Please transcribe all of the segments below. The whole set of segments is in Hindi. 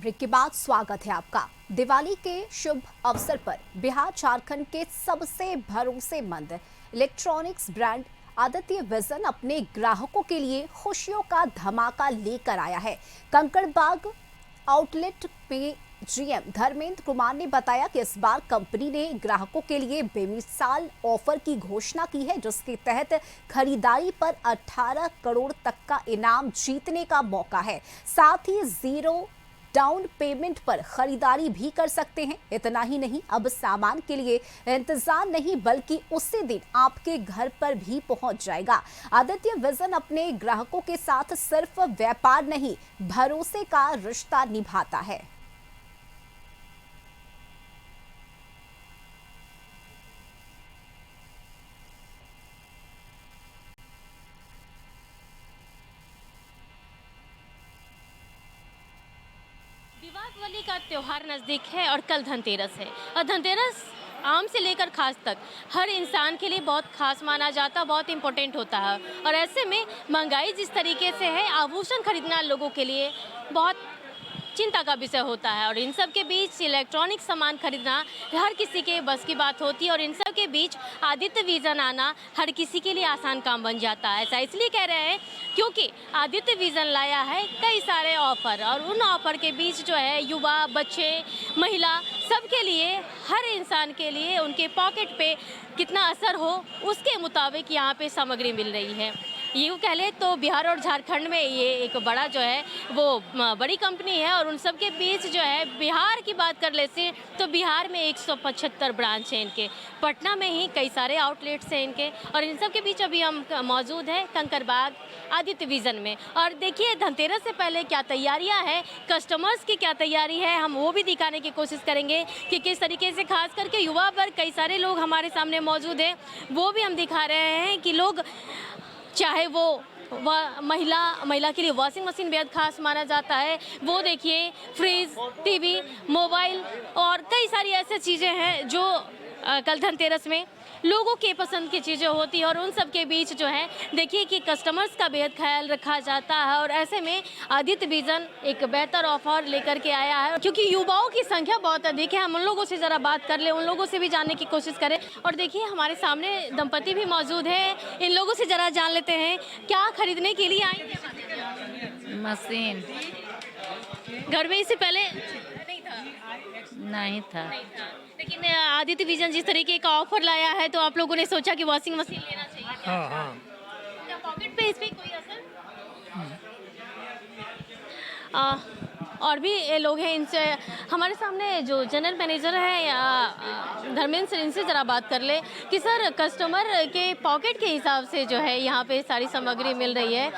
ब्रेक के बाद स्वागत है आपका। दिवाली के शुभ अवसर पर बिहार झारखंड के सबसे भरोसेमंद इलेक्ट्रॉनिक्स ब्रांड आदित्य विजन अपने ग्राहकों के लिए खुशियों का धमाका लेकर आया है। कंकड़बाग आउटलेट में जीएम धर्मेंद्र कुमार ने बताया कि इस बार कंपनी ने ग्राहकों के लिए बेमिसाल ऑफर की घोषणा की है, जिसके तहत खरीदारी पर 18 करोड़ तक का इनाम जीतने का मौका है। साथ ही 0 डाउन पेमेंट पर खरीदारी भी कर सकते हैं। इतना ही नहीं, अब सामान के लिए इंतजार नहीं बल्कि उसी दिन आपके घर पर भी पहुंच जाएगा। आदित्य विजन अपने ग्राहकों के साथ सिर्फ व्यापार नहीं, भरोसे का रिश्ता निभाता है। दीपावली का त्योहार नज़दीक है और कल धनतेरस है। और धनतेरस आम से लेकर खास तक हर इंसान के लिए बहुत खास माना जाता है, बहुत इम्पोर्टेंट होता है। और ऐसे में महंगाई जिस तरीके से है, आभूषण खरीदना लोगों के लिए बहुत चिंता का विषय होता है। और इन सब के बीच इलेक्ट्रॉनिक सामान खरीदना हर किसी के बस की बात होती है। और इन सब के बीच आदित्य विजन आना हर किसी के लिए आसान काम बन जाता है। ऐसा इसलिए कह रहे हैं क्योंकि आदित्य विजन लाया है कई सारे ऑफर, और उन ऑफर के बीच जो है युवा, बच्चे, महिला सबके लिए, हर इंसान के लिए उनके पॉकेट पे कितना असर हो उसके मुताबिक यहाँ पे सामग्री मिल रही है। यूँ कह ले तो बिहार और झारखंड में ये एक बड़ा जो है वो बड़ी कंपनी है। और उन सब के बीच जो है बिहार की बात कर लेते तो बिहार में 175 ब्रांच हैं इनके, पटना में ही कई सारे आउटलेट्स हैं इनके। और इन सब के बीच अभी हम मौजूद हैं कंकड़बाग आदित्य विजन में। और देखिए धनतेरस से पहले क्या तैयारियां हैं, कस्टमर्स की क्या तैयारी है, हम वो भी दिखाने की कोशिश करेंगे कि किस तरीके से खास करके युवा वर्ग, कई सारे लोग हमारे सामने मौजूद हैं, वो भी हम दिखा रहे हैं कि लोग चाहे वो महिला के लिए वॉशिंग मशीन बेहद खास माना जाता है। वो देखिए फ्रिज, टीवी, मोबाइल और कई सारी ऐसी चीज़ें हैं जो कल धनतेरस में लोगों के पसंद की चीज़ें होती है। और उन सब के बीच जो है देखिए कि कस्टमर्स का बेहद ख्याल रखा जाता है। और ऐसे में आदित्य विजन एक बेहतर ऑफर लेकर के आया है, क्योंकि युवाओं की संख्या बहुत अधिक है। हम उन लोगों से ज़रा बात कर ले, उन लोगों से भी जानने की कोशिश करें। और देखिए हमारे सामने दंपति भी मौजूद है, इन लोगों से ज़रा जान लेते हैं क्या खरीदने के लिए आए थे। मशीन घर में इससे पहले नहीं था। लेकिन आदित्य विजन जिस तरीके का ऑफर लाया है तो आप लोगों ने सोचा कि वॉशिंग मशीन लेना चाहिए। हाँ हाँ। क्या पॉकेट पे इस पे कोई असर? और भी ये लोग हैं, इनसे हमारे सामने जो जनरल मैनेजर है धर्मेंद्र सर, इनसे ज़रा बात कर ले कि सर कस्टमर के पॉकेट के हिसाब से जो है यहाँ पे सारी सामग्री मिल रही है।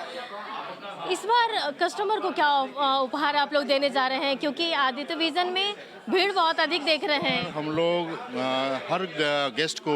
इस बार कस्टमर को क्या उपहार आप लोग देने जा रहे हैं, क्योंकि आदित्य विजन में भीड़ बहुत अधिक देख रहे हैं। हम लोग हर गेस्ट को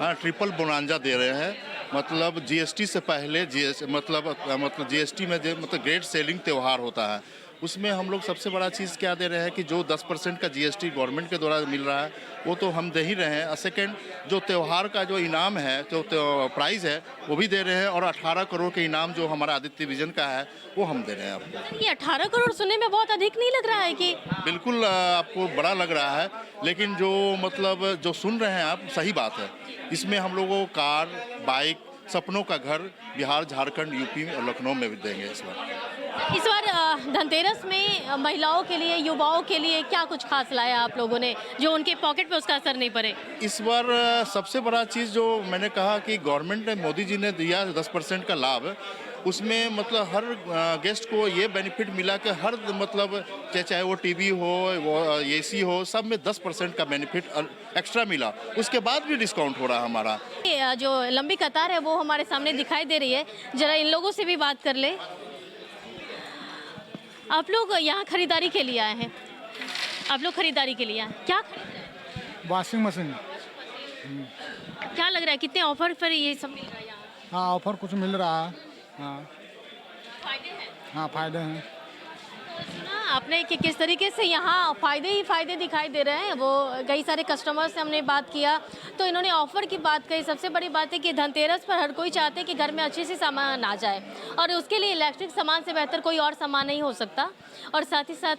ट्रिपल बोनांजा दे रहे हैं। मतलब जीएसटी से पहले मतलब जीएसटी में मतलब ग्रेट सेलिंग त्यौहार होता है, उसमें हम लोग सबसे बड़ा चीज़ क्या दे रहे हैं कि जो 10% का जीएसटी गवर्नमेंट के द्वारा मिल रहा है वो तो हम दे ही रहे हैं। सेकेंड, जो त्यौहार का जो इनाम है, जो प्राइज़ है वो भी दे रहे हैं। और 18 करोड़ के इनाम जो हमारा आदित्य विजन का है वो हम दे रहे हैं आपको। ये 18 करोड़ सुनने में बहुत अधिक नहीं लग रहा है कि? बिल्कुल आपको बड़ा लग रहा है, लेकिन जो मतलब जो सुन रहे हैं आप, सही बात है। इसमें हम लोगों को कार, बाइक, सपनों का घर बिहार, झारखंड, यूपी और लखनऊ में भी देंगे इस बार धनतेरस में महिलाओं के लिए, युवाओं के लिए क्या कुछ खास लाया आप लोगों ने जो उनके पॉकेट पे उसका असर नहीं पड़े? इस बार सबसे बड़ा चीज़ जो मैंने कहा कि गवर्नमेंट ने, मोदी जी ने दिया 10% का लाभ, उसमें मतलब हर गेस्ट को ये बेनिफिट मिला कि हर मतलब चाहे वो टीवी हो, वो एसी हो, सब में 10% का बेनिफिट एक्स्ट्रा मिला। उसके बाद भी डिस्काउंट हो रहा है हमारा। जो लंबी कतार है वो हमारे सामने दिखाई दे रही है, जरा इन लोगों से भी बात कर ले। आप लोग यहाँ खरीदारी के लिए आए हैं, आप लोग खरीदारी के लिए आए, क्या खरीद रहे हैं? Washing machine. क्या लग रहा है कितने ऑफर पर ये सब मिल रहा है यहाँ? हाँ, ऑफर कुछ मिल रहा है। हाँ, फायदे हैं? हाँ फायदे हैं। तो सुना आपने कि किस तरीके से यहाँ फ़ायदे ही फ़ायदे दिखाई दे रहे हैं। वो कई सारे कस्टमर से हमने बात किया तो इन्होंने ऑफ़र की बात कही। सबसे बड़ी बात है कि धनतेरस पर हर कोई चाहते हैं कि घर में अच्छे से सामान आ जाए, और उसके लिए इलेक्ट्रिक सामान से बेहतर कोई और सामान नहीं हो सकता। और साथ ही साथ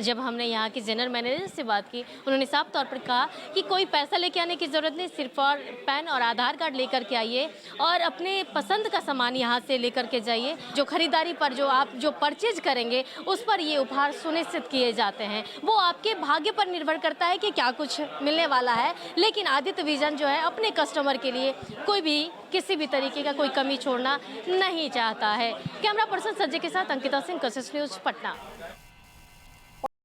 जब हमने यहाँ के जनरल मैनेजर से बात की, उन्होंने साफ तौर पर कहा कि कोई पैसा लेके आने की ज़रूरत नहीं, सिर्फ और पैन और आधार कार्ड लेकर के आइए और अपने पसंद का सामान यहाँ से लेकर के जाइए। जो खरीदारी पर जो आप जो परचेज करेंगे उस पर ये उपहार सुनिश्चित किए जाते हैं। वो आपके भाग्य पर निर्भर करता है कि क्या कुछ मिलने वाला है, लेकिन आदित्य विजन जो है अपने कस्टमर के लिए कोई भी किसी भी तरीके का कोई कमी छोड़ना नहीं चाहता है। कैमरा पर्सन संजय के साथ अंकिता सिंह, कशिश न्यूज़, पटना।